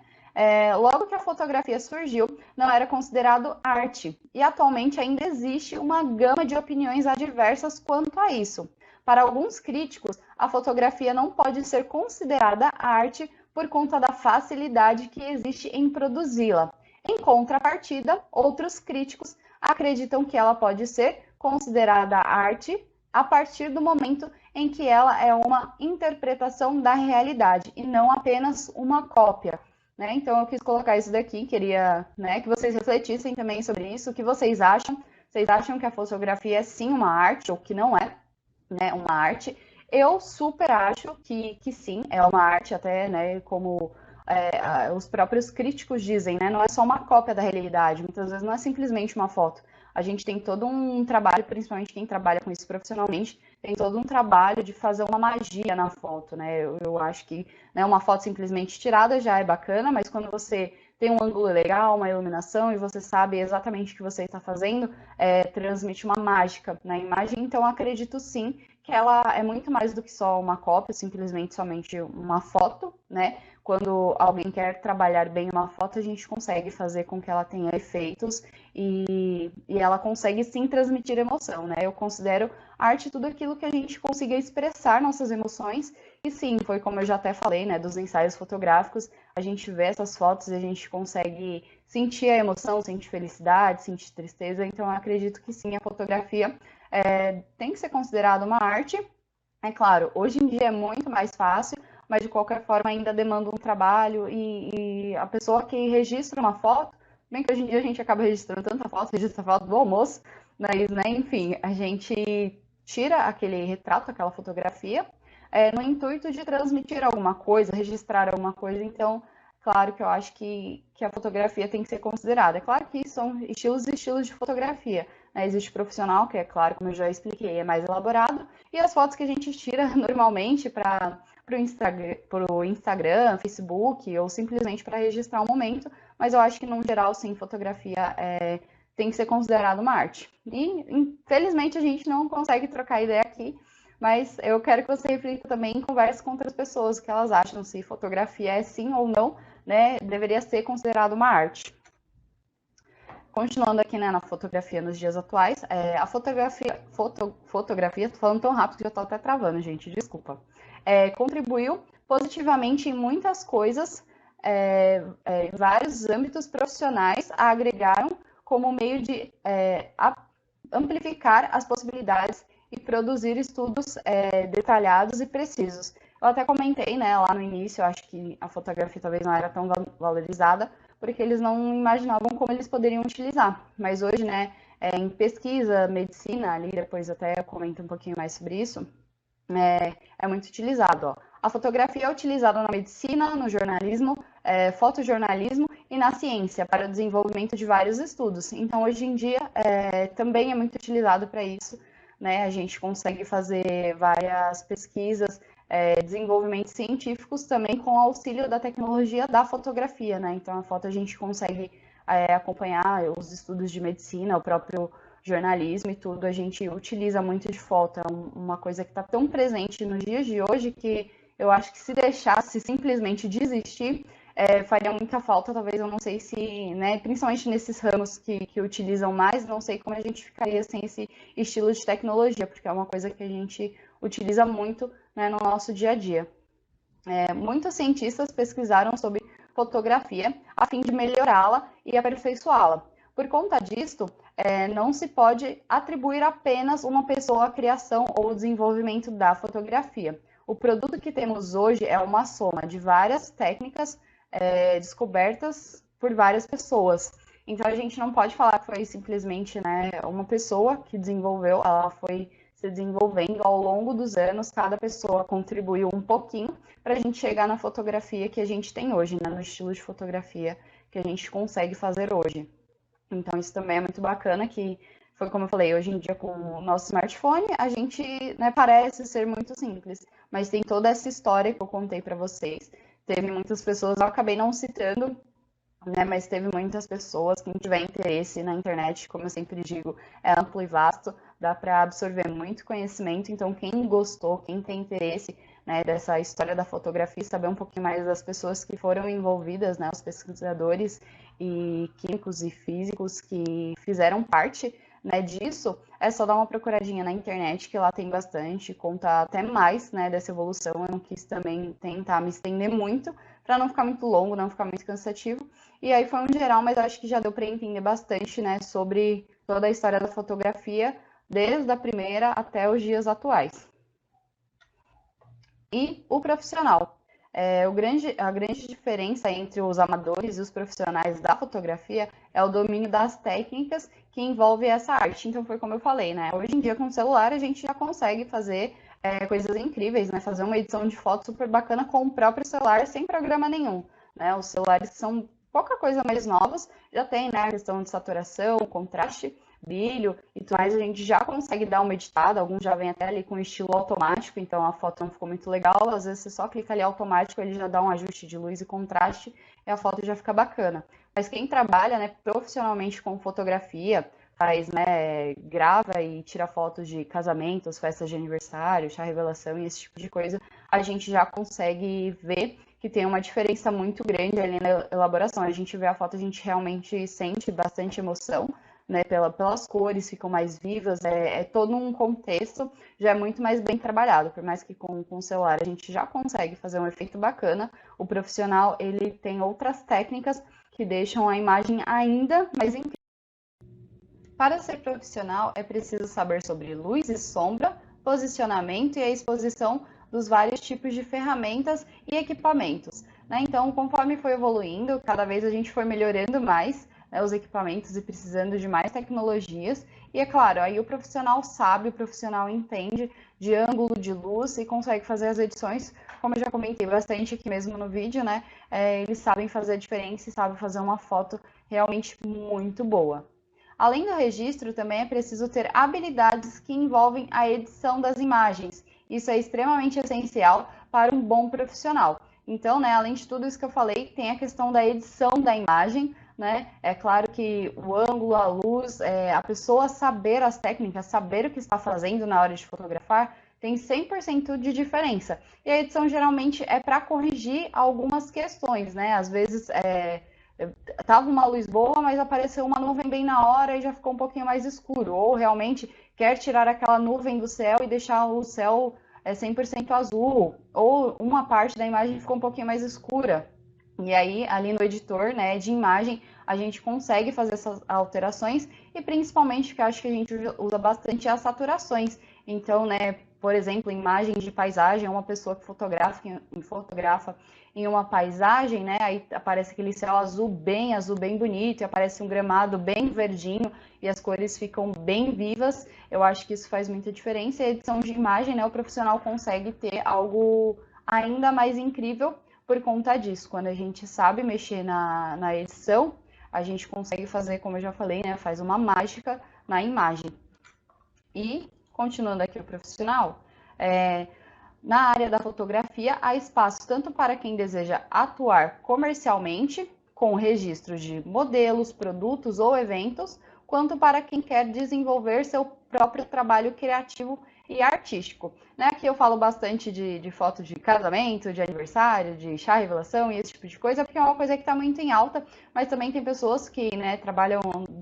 A: Logo que a fotografia surgiu, não era considerado arte, e atualmente ainda existe uma gama de opiniões adversas quanto a isso. Para alguns críticos, a fotografia não pode ser considerada arte por conta da facilidade que existe em produzi-la. Em contrapartida, outros críticos acreditam que ela pode ser considerada arte a partir do momento em que ela é uma interpretação da realidade e não apenas uma cópia. Né? Então, eu quis colocar isso daqui, queria, né, que vocês refletissem também sobre isso, o que vocês acham? Vocês acham que a fotografia é sim uma arte ou que não é, né, uma arte? Eu super acho que sim, é uma arte até, né, como os próprios críticos dizem, né, não é só uma cópia da realidade, muitas vezes não é simplesmente uma foto. A gente tem todo um trabalho, principalmente quem trabalha com isso profissionalmente, tem todo um trabalho de fazer uma magia na foto, né, eu acho que, né, uma foto simplesmente tirada já é bacana, mas quando você tem um ângulo legal, uma iluminação, e você sabe exatamente o que você está fazendo, transmite uma mágica na imagem, então acredito sim que ela é muito mais do que só uma cópia, simplesmente somente uma foto, né? Quando alguém quer trabalhar bem uma foto, a gente consegue fazer com que ela tenha efeitos e ela consegue sim transmitir emoção, né? Eu considero arte tudo aquilo que a gente consiga expressar nossas emoções. E sim, foi como eu já até falei, né? Dos ensaios fotográficos, a gente vê essas fotos e a gente consegue sentir a emoção, sentir felicidade, sentir tristeza. Então, eu acredito que sim, a fotografia tem que ser considerada uma arte. É claro, hoje em dia é muito mais fácil, mas de qualquer forma ainda demanda um trabalho e a pessoa que registra uma foto, bem que hoje em dia a gente acaba registrando tanta foto, registra foto do almoço, mas, né, enfim, a gente tira aquele retrato, aquela fotografia, no intuito de transmitir alguma coisa, registrar alguma coisa, então, claro que eu acho que a fotografia tem que ser considerada. É claro que são estilos e estilos de fotografia, né? Existe profissional, que é claro, como eu já expliquei, é mais elaborado, e as fotos que a gente tira normalmente para o Instagram, Facebook, ou simplesmente para registrar um momento, mas eu acho que, no geral, sim, fotografia tem que ser considerada uma arte. E, infelizmente, a gente não consegue trocar ideia aqui, mas eu quero que você reflita também e converse com outras pessoas, o que elas acham, se fotografia é sim ou não, né, deveria ser considerada uma arte. Continuando aqui, né, na fotografia nos dias atuais, a fotografia, tô falando tão rápido que já tô até travando, gente, desculpa. Contribuiu positivamente em muitas coisas, em vários âmbitos profissionais, agregaram como meio de amplificar as possibilidades e produzir estudos detalhados e precisos. Eu até comentei, né, lá no início, eu acho que a fotografia talvez não era tão valorizada, porque eles não imaginavam como eles poderiam utilizar. Mas hoje, né, em pesquisa, medicina, ali depois até eu comento um pouquinho mais sobre isso, é muito utilizado. Ó. A fotografia é utilizada na medicina, no jornalismo, fotojornalismo e na ciência, para o desenvolvimento de vários estudos. Então, hoje em dia, também é muito utilizado para isso. Né? A gente consegue fazer várias pesquisas, desenvolvimentos científicos também com auxílio da tecnologia da fotografia. Né? Então, a foto a gente consegue acompanhar os estudos de medicina, o próprio jornalismo e tudo, a gente utiliza muito de foto. É uma coisa que está tão presente nos dias de hoje que eu acho que se deixasse simplesmente desistir, faria muita falta. Talvez eu não sei se, né, principalmente nesses ramos que utilizam mais, não sei como a gente ficaria sem esse estilo de tecnologia, porque é uma coisa que a gente utiliza muito, né, no nosso dia a dia. Muitos cientistas pesquisaram sobre fotografia a fim de melhorá-la e aperfeiçoá-la. Por conta disto, não se pode atribuir apenas uma pessoa a criação ou desenvolvimento da fotografia. O produto que temos hoje é uma soma de várias técnicas descobertas por várias pessoas. Então, a gente não pode falar que foi simplesmente, né, uma pessoa que desenvolveu, ela foi se desenvolvendo ao longo dos anos, cada pessoa contribuiu um pouquinho para a gente chegar na fotografia que a gente tem hoje, né, no estilo de fotografia que a gente consegue fazer hoje. Então, isso também é muito bacana, que foi como eu falei, hoje em dia com o nosso smartphone, a gente, né, parece ser muito simples, mas tem toda essa história que eu contei para vocês. Teve muitas pessoas, eu acabei não citando, né, mas teve muitas pessoas. Quem tiver interesse na internet, como eu sempre digo, é amplo e vasto, dá para absorver muito conhecimento. Então, quem gostou, quem tem interesse, né, dessa história da fotografia, saber um pouquinho mais das pessoas que foram envolvidas, né, os pesquisadores e químicos e físicos que fizeram parte, né, disso, é só dar uma procuradinha na internet, que lá tem bastante, conta até mais, né, dessa evolução. Eu não quis também tentar me estender muito, para não ficar muito longo, não ficar muito cansativo. E aí foi um geral, mas acho que já deu para entender bastante, né, sobre toda a história da fotografia, desde a primeira até os dias atuais. E o profissional. A grande diferença entre os amadores e os profissionais da fotografia é o domínio das técnicas que envolve essa arte. Então, foi como eu falei, né? Hoje em dia, com o celular, a gente já consegue fazer coisas incríveis, né? Fazer uma edição de foto super bacana com o próprio celular, sem programa nenhum. Né? Os celulares são pouca coisa mais novos, já tem, né, a questão de saturação, contraste, brilho e tudo mais, a gente já consegue dar uma editada, alguns já vem até ali com estilo automático, então a foto não ficou muito legal, às vezes você só clica ali automático, ele já dá um ajuste de luz e contraste e a foto já fica bacana. Mas quem trabalha, né, profissionalmente com fotografia, faz, né, grava e tira fotos de casamentos, festas de aniversário, chá revelação e esse tipo de coisa, a gente já consegue ver que tem uma diferença muito grande ali na elaboração. A gente vê a foto, a gente realmente sente bastante emoção, né, pelas cores, ficam mais vivas, é todo um contexto, já é muito mais bem trabalhado, por mais que com o celular a gente já consegue fazer um efeito bacana, o profissional, ele tem outras técnicas que deixam a imagem ainda mais incrível. Para ser profissional, é preciso saber sobre luz e sombra, posicionamento e a exposição dos vários tipos de ferramentas e equipamentos, né? Então, conforme foi evoluindo, cada vez a gente foi melhorando mais, né, os equipamentos e precisando de mais tecnologias. E é claro, aí o profissional sabe, o profissional entende de ângulo de luz e consegue fazer as edições, como eu já comentei bastante aqui mesmo no vídeo, né? Eles sabem fazer a diferença e sabem fazer uma foto realmente muito boa. Além do registro, também é preciso ter habilidades que envolvem a edição das imagens. Isso é extremamente essencial para um bom profissional. Então, né, além de tudo isso que eu falei, tem a questão da edição da imagem, né? É claro que o ângulo, a luz, a pessoa saber as técnicas, saber o que está fazendo na hora de fotografar, tem 100% de diferença. E a edição geralmente é para corrigir algumas questões, né? Às vezes tava uma luz boa, mas apareceu uma nuvem bem na hora e já ficou um pouquinho mais escuro. Ou realmente quer tirar aquela nuvem do céu e deixar o céu 100% azul. Ou uma parte da imagem ficou um pouquinho mais escura. E aí, ali no editor, né, de imagem, a gente consegue fazer essas alterações e principalmente, que eu acho que a gente usa bastante, é as saturações. Então, né, por exemplo, imagem de paisagem, uma pessoa que fotografa em uma paisagem, né, aí aparece aquele céu azul, bem bonito, e aparece um gramado bem verdinho e as cores ficam bem vivas. Eu acho que isso faz muita diferença. E a edição de imagem, né, o profissional consegue ter algo ainda mais incrível por conta disso. Quando a gente sabe mexer na edição, a gente consegue fazer, como eu já falei, né, faz uma mágica na imagem. E, continuando aqui o profissional, na área da fotografia, há espaço tanto para quem deseja atuar comercialmente, com registros de modelos, produtos ou eventos, quanto para quem quer desenvolver seu próprio trabalho criativo e artístico. Né? Aqui eu falo bastante de foto de casamento, de aniversário, de chá revelação e esse tipo de coisa, porque é uma coisa que está muito em alta, mas também tem pessoas que, né, trabalham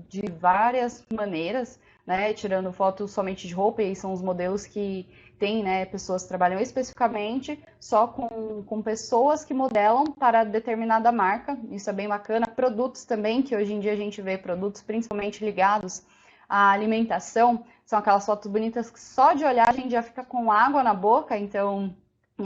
A: de várias maneiras, né, tirando fotos somente de roupa, e são os modelos que tem, né, pessoas que trabalham especificamente só com pessoas que modelam para determinada marca, isso é bem bacana. Produtos também, que hoje em dia a gente vê produtos principalmente ligados à alimentação, são aquelas fotos bonitas que só de olhar a gente já fica com água na boca, então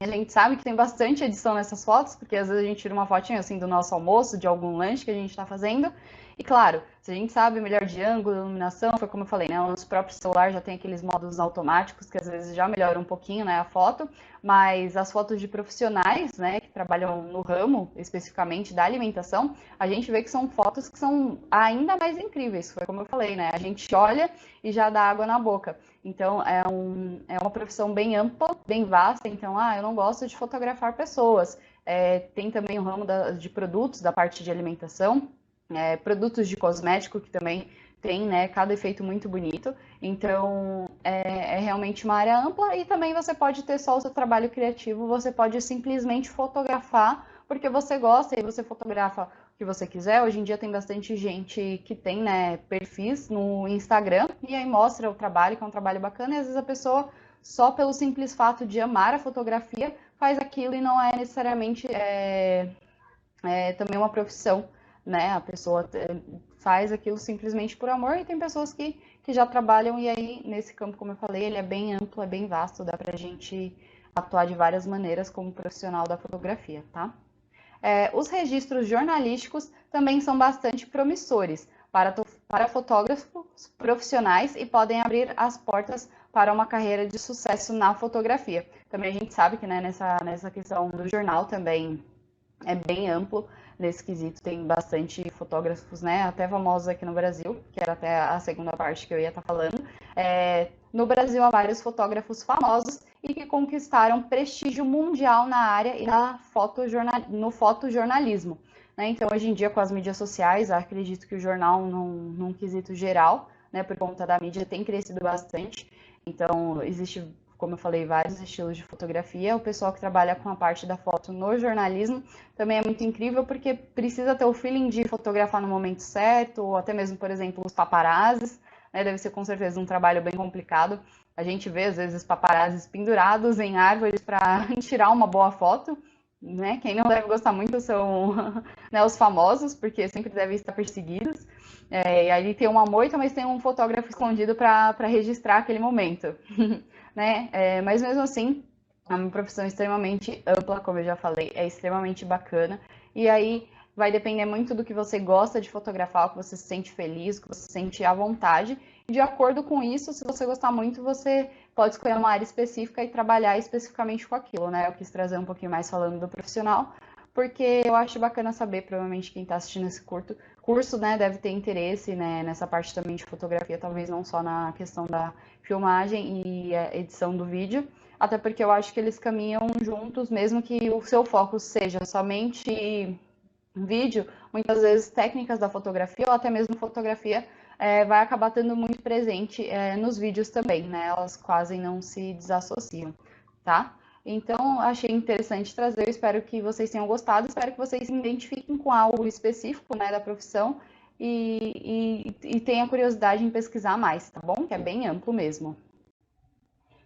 A: a gente sabe que tem bastante edição nessas fotos, porque às vezes a gente tira uma fotinha assim do nosso almoço, de algum lanche que a gente está fazendo. E claro, se a gente sabe melhor de ângulo, iluminação, foi como eu falei, né? O nosso próprio celular já tem aqueles modos automáticos que às vezes já melhoram um pouquinho, né, a foto, mas as fotos de profissionais, né, que trabalham no ramo especificamente da alimentação, a gente vê que são fotos que são ainda mais incríveis, foi como eu falei, né? A gente olha e já dá água na boca. Então, é uma profissão bem ampla, bem vasta. Então, eu não gosto de fotografar pessoas. Tem também o ramo de produtos, da parte de alimentação, produtos de cosmético, que também tem, né, cada efeito muito bonito. Então, é realmente uma área ampla. E também você pode ter só o seu trabalho criativo, você pode simplesmente fotografar porque você gosta e você fotografa que você quiser. Hoje em dia tem bastante gente que tem, né, perfis no Instagram e aí mostra o trabalho, que é um trabalho bacana, e às vezes a pessoa, só pelo simples fato de amar a fotografia, faz aquilo e não é necessariamente também uma profissão, né? A pessoa faz aquilo simplesmente por amor, e tem pessoas que já trabalham, e aí nesse campo, como eu falei, ele é bem amplo, é bem vasto, dá pra gente atuar de várias maneiras como profissional da fotografia, tá? Os registros jornalísticos também são bastante promissores para fotógrafos profissionais e podem abrir as portas para uma carreira de sucesso na fotografia. Também a gente sabe que, né, nessa questão do jornal também é bem amplo nesse quesito, tem bastante fotógrafos, né, até famosos aqui no Brasil, que era até a segunda parte que eu ia estar falando. No Brasil há vários fotógrafos famosos e que conquistaram prestígio mundial na área e no fotojornalismo. Né? Então, hoje em dia, com as mídias sociais, acredito que o jornal, num quesito geral, né, por conta da mídia, tem crescido bastante. Então, existe, como eu falei, vários estilos de fotografia. O pessoal que trabalha com a parte da foto no jornalismo também é muito incrível, porque precisa ter o feeling de fotografar no momento certo, ou até mesmo, por exemplo, os paparazzis, né, deve ser com certeza um trabalho bem complicado. A gente vê, às vezes, paparazzis pendurados em árvores para tirar uma boa foto, né? Quem não deve gostar muito são né, os famosos, porque sempre devem estar perseguidos. E aí tem uma moita, mas tem um fotógrafo escondido para registrar aquele momento, né? Mas mesmo assim, é uma profissão extremamente ampla, como eu já falei, é extremamente bacana. E aí vai depender muito do que você gosta de fotografar, o que você se sente feliz, o que você se sente à vontade. E de acordo com isso, se você gostar muito, você pode escolher uma área específica e trabalhar especificamente com aquilo, né? Eu quis trazer um pouquinho mais falando do profissional, porque eu acho bacana saber, provavelmente quem está assistindo esse curso, né, deve ter interesse, né, nessa parte também de fotografia, talvez não só na questão da filmagem e edição do vídeo, até porque eu acho que eles caminham juntos, mesmo que o seu foco seja somente vídeo, muitas vezes técnicas da fotografia ou até mesmo fotografia vai acabar tendo muito presente nos vídeos também, né? Elas quase não se desassociam, tá? Então, achei interessante trazer, eu espero que vocês tenham gostado, espero que vocês se identifiquem com algo específico, né, da profissão e tenham curiosidade em pesquisar mais, tá bom? Que é bem amplo mesmo.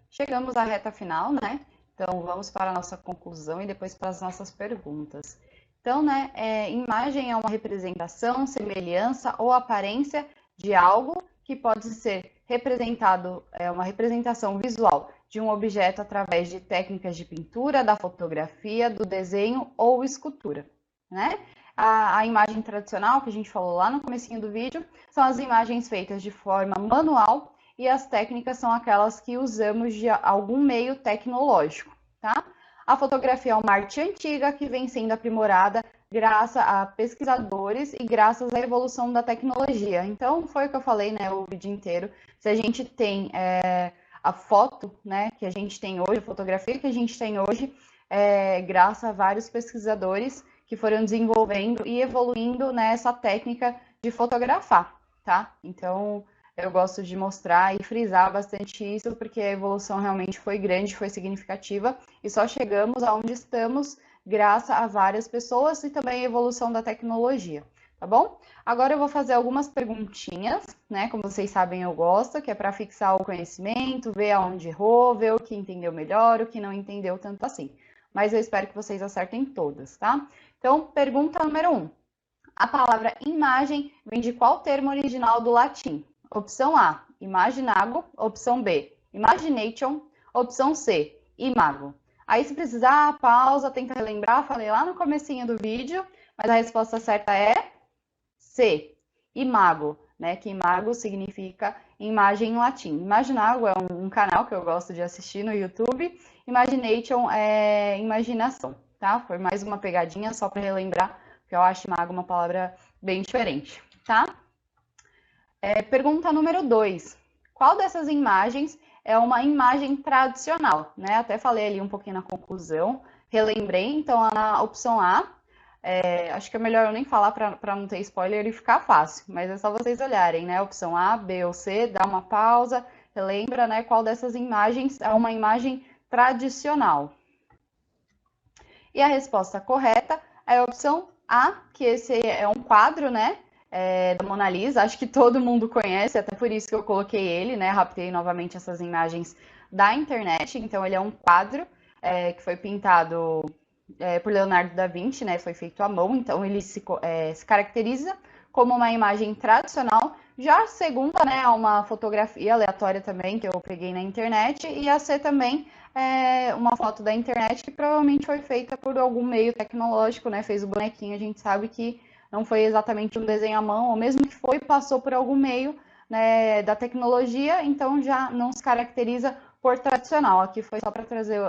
A: Chegamos à reta final, né? Então, vamos para a nossa conclusão e depois para as nossas perguntas. Então, né, imagem é uma representação, semelhança ou aparência de algo que pode ser representado, uma representação visual de um objeto através de técnicas de pintura, da fotografia, do desenho ou escultura, né? A imagem tradicional, que a gente falou lá no comecinho do vídeo, são as imagens feitas de forma manual e as técnicas são aquelas que usamos de algum meio tecnológico, tá? A fotografia é uma arte antiga que vem sendo aprimorada graças a pesquisadores e graças à evolução da tecnologia. Então, foi o que eu falei, né, o vídeo inteiro. Se a gente tem a foto, né, que a gente tem hoje, a fotografia que a gente tem hoje, graças a vários pesquisadores que foram desenvolvendo e evoluindo nessa técnica de fotografar, tá? Então, eu gosto de mostrar e frisar bastante isso, porque a evolução realmente foi grande, foi significativa, e só chegamos aonde estamos graças a várias pessoas e também a evolução da tecnologia, tá bom? Agora eu vou fazer algumas perguntinhas, né? Como vocês sabem, eu gosto, que é para fixar o conhecimento, ver aonde errou, ver o que entendeu melhor, o que não entendeu tanto assim. Mas eu espero que vocês acertem todas, tá? Então, pergunta número 1. A palavra imagem vem de qual termo original do latim? Opção A, imaginago. Opção B, imagination. Opção C, imago. Aí, se precisar, pausa, tenta relembrar. Falei lá no comecinho do vídeo, mas a resposta certa é C, imago, né? Que imago significa imagem em latim. Imaginago é um canal que eu gosto de assistir no YouTube. Imagination é imaginação, tá? Foi mais uma pegadinha só para relembrar, porque eu acho imago uma palavra bem diferente, tá? Pergunta número 2. Qual dessas imagens é uma imagem tradicional? Né? Até falei ali um pouquinho na conclusão, relembrei. Então, na opção A, acho que é melhor eu nem falar para não ter spoiler e ficar fácil, mas é só vocês olharem, né? Opção A, B ou C, dá uma pausa, relembra, né? Qual dessas imagens é uma imagem tradicional? E a resposta correta é a opção A, que esse é um quadro, né? Da Mona Lisa, acho que todo mundo conhece, até por isso que eu coloquei ele, né? Raptei novamente essas imagens da internet. Então, ele é um quadro que foi pintado por Leonardo da Vinci, né? Foi feito à mão, então ele se caracteriza como uma imagem tradicional. Já a segunda, né, é uma fotografia aleatória também, que eu peguei na internet, e a C também é uma foto da internet que provavelmente foi feita por algum meio tecnológico, né? Fez o bonequinho, a gente sabe que não foi exatamente um desenho à mão, ou mesmo que foi, passou por algum meio, né, da tecnologia, então já não se caracteriza por tradicional. Aqui foi só para trazer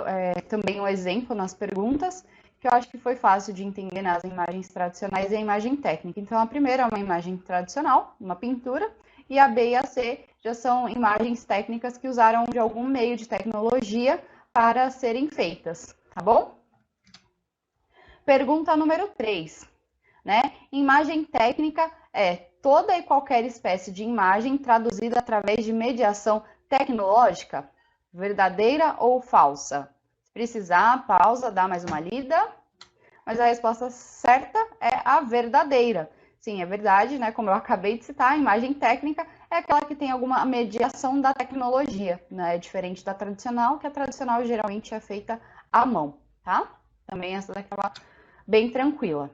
A: também um exemplo nas perguntas, que eu acho que foi fácil de entender nas imagens tradicionais e a imagem técnica. Então, a primeira é uma imagem tradicional, uma pintura, e a B e a C já são imagens técnicas que usaram de algum meio de tecnologia para serem feitas, tá bom? Pergunta número 3. Né? Imagem técnica é toda e qualquer espécie de imagem traduzida através de mediação tecnológica? Verdadeira ou falsa? Se precisar, pausa, dá mais uma lida. Mas a resposta certa é a verdadeira. Sim, é verdade, né? Como eu acabei de citar, a imagem técnica é aquela que tem alguma mediação da tecnologia, né? É diferente da tradicional, que a tradicional geralmente é feita à mão, tá? Também essa daqui é bem tranquila.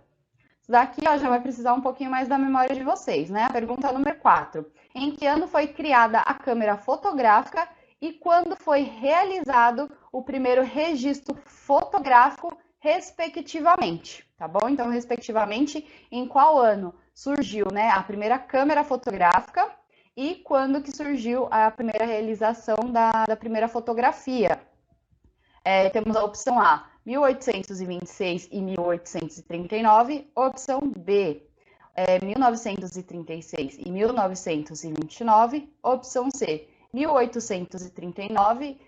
A: Isso daqui ó, já vai precisar um pouquinho mais da memória de vocês, né? A pergunta número 4. Em que ano foi criada a câmera fotográfica e quando foi realizado o primeiro registro fotográfico, respectivamente? Tá bom? Então, respectivamente, em qual ano surgiu, né, a primeira câmera fotográfica e quando que surgiu a primeira realização da primeira fotografia? Temos a opção A, 1826 e 1839, opção B, 1936 e 1929, opção C, 1839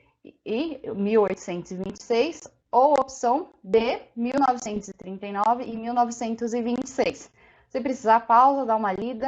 A: e 1826, ou opção D, 1939 e 1926. Se precisar, pausa, dá uma lida,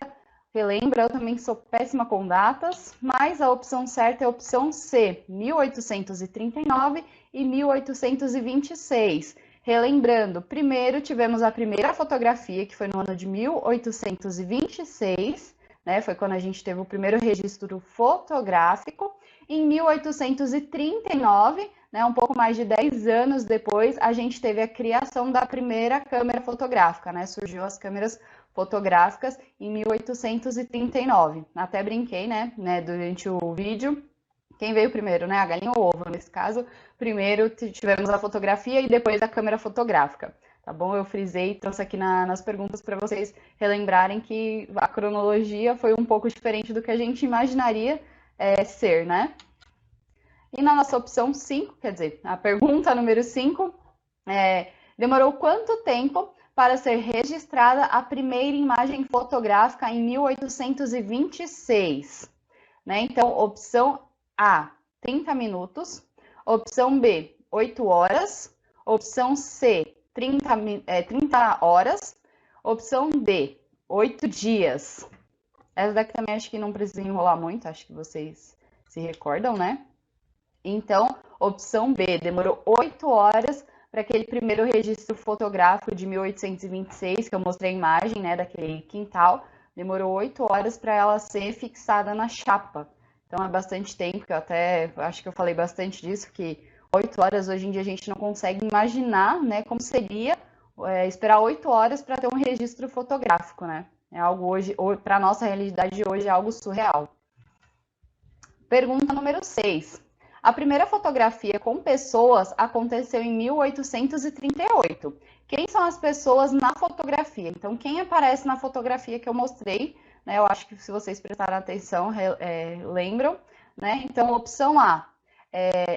A: relembra, eu também sou péssima com datas, mas a opção certa é a opção C, 1839 e 1826. Relembrando, primeiro tivemos a primeira fotografia, que foi no ano de 1826, né? Foi quando a gente teve o primeiro registro fotográfico. Em 1839, né, um pouco mais de 10 anos depois, a gente teve a criação da primeira câmera fotográfica, né? Surgiu as câmeras fotográficas em 1839. Até brinquei, né, durante o vídeo. Quem veio primeiro, né? A galinha ou o ovo? Nesse caso, primeiro tivemos a fotografia e depois a câmera fotográfica. Tá bom? Eu frisei e trouxe aqui nas perguntas para vocês relembrarem que a cronologia foi um pouco diferente do que a gente imaginaria ser, né? E na nossa opção 5, quer dizer, a pergunta número 5, demorou quanto tempo para ser registrada a primeira imagem fotográfica em 1826? Né? Então, opção A, 30 minutos. Opção B, 8 horas. Opção C, 30 horas. Opção D, 8 dias. Essa daqui também acho que não precisa enrolar muito, acho que vocês se recordam, né? Então, opção B, demorou 8 horas para aquele primeiro registro fotográfico de 1826, que eu mostrei a imagem, né, daquele quintal. Demorou 8 horas para ela ser fixada na chapa. Então é bastante tempo, que eu até acho que eu falei bastante disso, que 8 horas hoje em dia a gente não consegue imaginar, né, como seria esperar 8 horas para ter um registro fotográfico, né? É algo hoje, para a nossa realidade de hoje, é algo surreal. Pergunta número 6. A primeira fotografia com pessoas aconteceu em 1838. Quem são as pessoas na fotografia? Então, quem aparece na fotografia que eu mostrei, né? Eu acho que se vocês prestarem atenção, lembram, né? Então, opção A,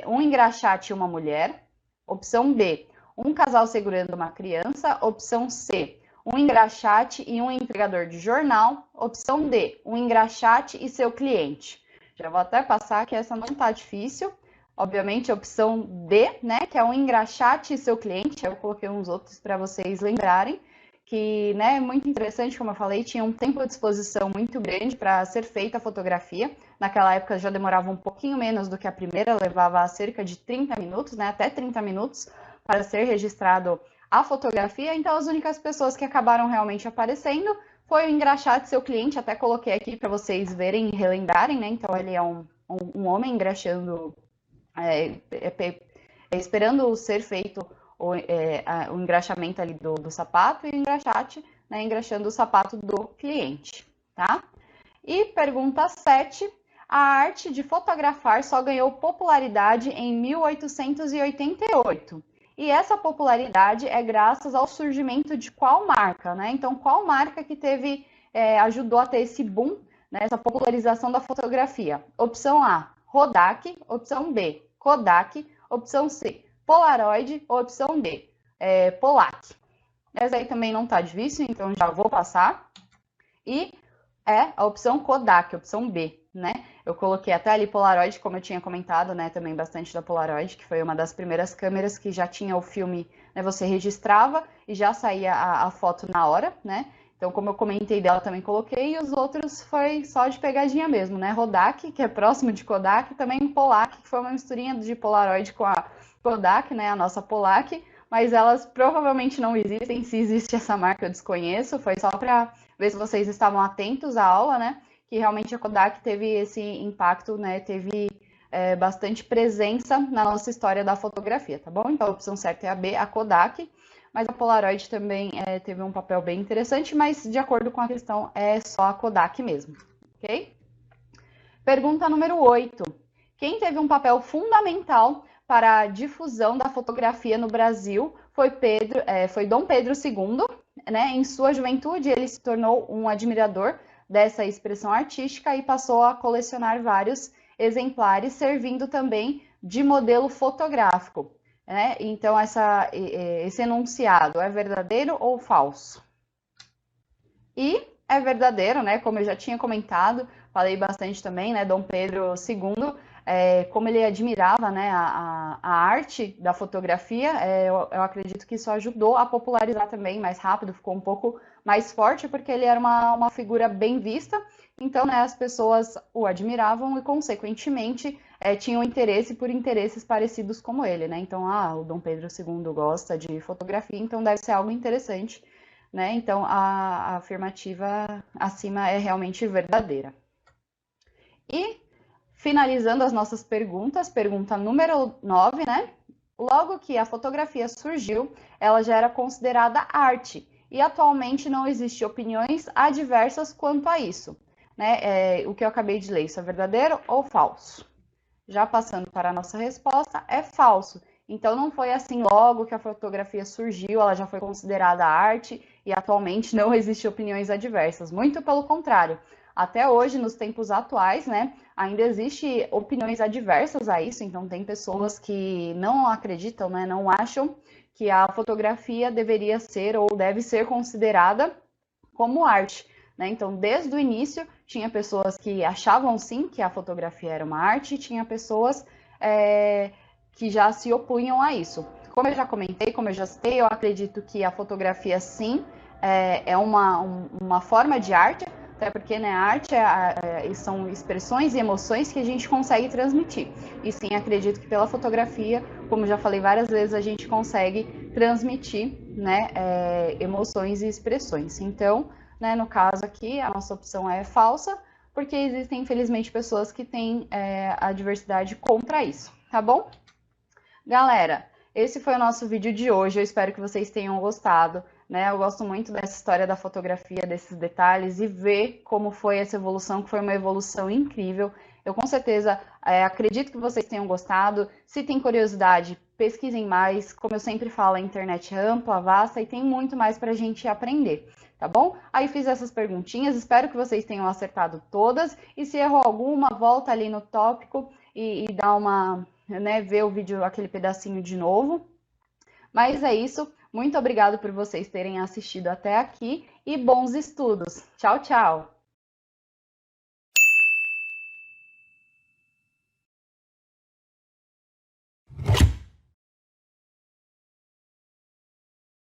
A: um engraxate e uma mulher. Opção B, um casal segurando uma criança. Opção C, um engraxate e um entregador de jornal. Opção D, um engraxate e seu cliente. Já vou até passar que essa não tá difícil. Obviamente, a opção D, né, que é um engraxate e seu cliente. Eu coloquei uns outros para vocês lembrarem. Que, né, é muito interessante, como eu falei, tinha um tempo de exposição muito grande para ser feita a fotografia. Naquela época já demorava um pouquinho menos do que a primeira, levava cerca de 30 minutos, né, até 30 minutos para ser registrado a fotografia. Então, as únicas pessoas que acabaram realmente aparecendo foi o engraxate seu cliente, até coloquei aqui para vocês verem e relembrarem, né? Então, ele é um homem engraxando, esperando ser feito o engraxamento ali do sapato, e o engraxate, né, engraxando o sapato do cliente, tá? E pergunta 7. A arte de fotografar só ganhou popularidade em 1888. E essa popularidade é graças ao surgimento de qual marca, né? Então, qual marca que ajudou a ter esse boom, né? Essa popularização da fotografia? Opção A, Kodak. Opção B, Kodak. Opção C, Polaroid. Opção D, Polac. Essa aí também não tá difícil, então já vou passar. E é a opção Kodak, opção B, né? Eu coloquei até ali Polaroid, como eu tinha comentado, né? Também bastante da Polaroid, que foi uma das primeiras câmeras que já tinha o filme, né? Você registrava e já saía a foto na hora, né? Então, como eu comentei dela, também coloquei, e os outros foi só de pegadinha mesmo, né? Rodak, que é próximo de Kodak, também Polac, que foi uma misturinha de Polaroid com a Kodak, né? A nossa Polac, mas elas provavelmente não existem. Se existe essa marca, eu desconheço. Foi só para ver se vocês estavam atentos à aula, né? Que realmente a Kodak teve esse impacto, né? Teve bastante presença na nossa história da fotografia, tá bom? Então, a opção certa é a B, a Kodak. Mas a Polaroid também teve um papel bem interessante, mas de acordo com a questão, é só a Kodak mesmo, ok? Pergunta número 8. Quem teve um papel fundamental para a difusão da fotografia no Brasil foi Dom Pedro II, né? Em sua juventude, ele se tornou um admirador dessa expressão artística e passou a colecionar vários exemplares, servindo também de modelo fotográfico. Né? Então, esse enunciado é verdadeiro ou falso? E é verdadeiro, né? Como eu já tinha comentado, falei bastante também, né? Dom Pedro II, como ele admirava, né, a arte da fotografia, eu acredito que isso ajudou a popularizar também mais rápido, ficou um pouco mais forte, porque ele era uma figura bem vista, então, né, as pessoas o admiravam e, consequentemente, tinham interesse por interesses parecidos como ele, né? Então, o Dom Pedro II gosta de fotografia, então deve ser algo interessante, né? Então, a afirmativa acima é realmente verdadeira. E, finalizando as nossas perguntas, pergunta número 9, né? Logo que a fotografia surgiu, ela já era considerada arte, e atualmente não existem opiniões adversas quanto a isso. Né? O que eu acabei de ler, isso é verdadeiro ou falso? Já passando para a nossa resposta, é falso. Então, não foi assim logo que a fotografia surgiu, ela já foi considerada arte e atualmente não existem opiniões adversas. Muito pelo contrário. Até hoje, nos tempos atuais, né, ainda existe opiniões adversas a isso. Então, tem pessoas que não acreditam, né, não acham que a fotografia deveria ser ou deve ser considerada como arte. Né? Então, desde o início, tinha pessoas que achavam sim que a fotografia era uma arte, e tinha pessoas que já se opunham a isso. Como eu já comentei, como eu já citei, eu acredito que a fotografia sim é uma forma de arte, até porque né, a arte são expressões e emoções que a gente consegue transmitir. E sim, acredito que pela fotografia, como já falei várias vezes, a gente consegue transmitir né, emoções e expressões. Então, né, no caso aqui, a nossa opção é falsa, porque existem, infelizmente, pessoas que têm a diversidade contra isso, tá bom? Galera, esse foi o nosso vídeo de hoje, eu espero que vocês tenham gostado, né? Eu gosto muito dessa história da fotografia, desses detalhes e ver como foi essa evolução, que foi uma evolução incrível. Eu com certeza acredito que vocês tenham gostado. Se tem curiosidade, pesquisem mais. Como eu sempre falo, a internet é ampla, vasta e tem muito mais para a gente aprender, tá bom? Aí fiz essas perguntinhas, espero que vocês tenham acertado todas. E se errou alguma, volta ali no tópico e dá uma, né, ver o vídeo, aquele pedacinho de novo. Mas é isso. Muito obrigado por vocês terem assistido até aqui e bons estudos. Tchau, tchau!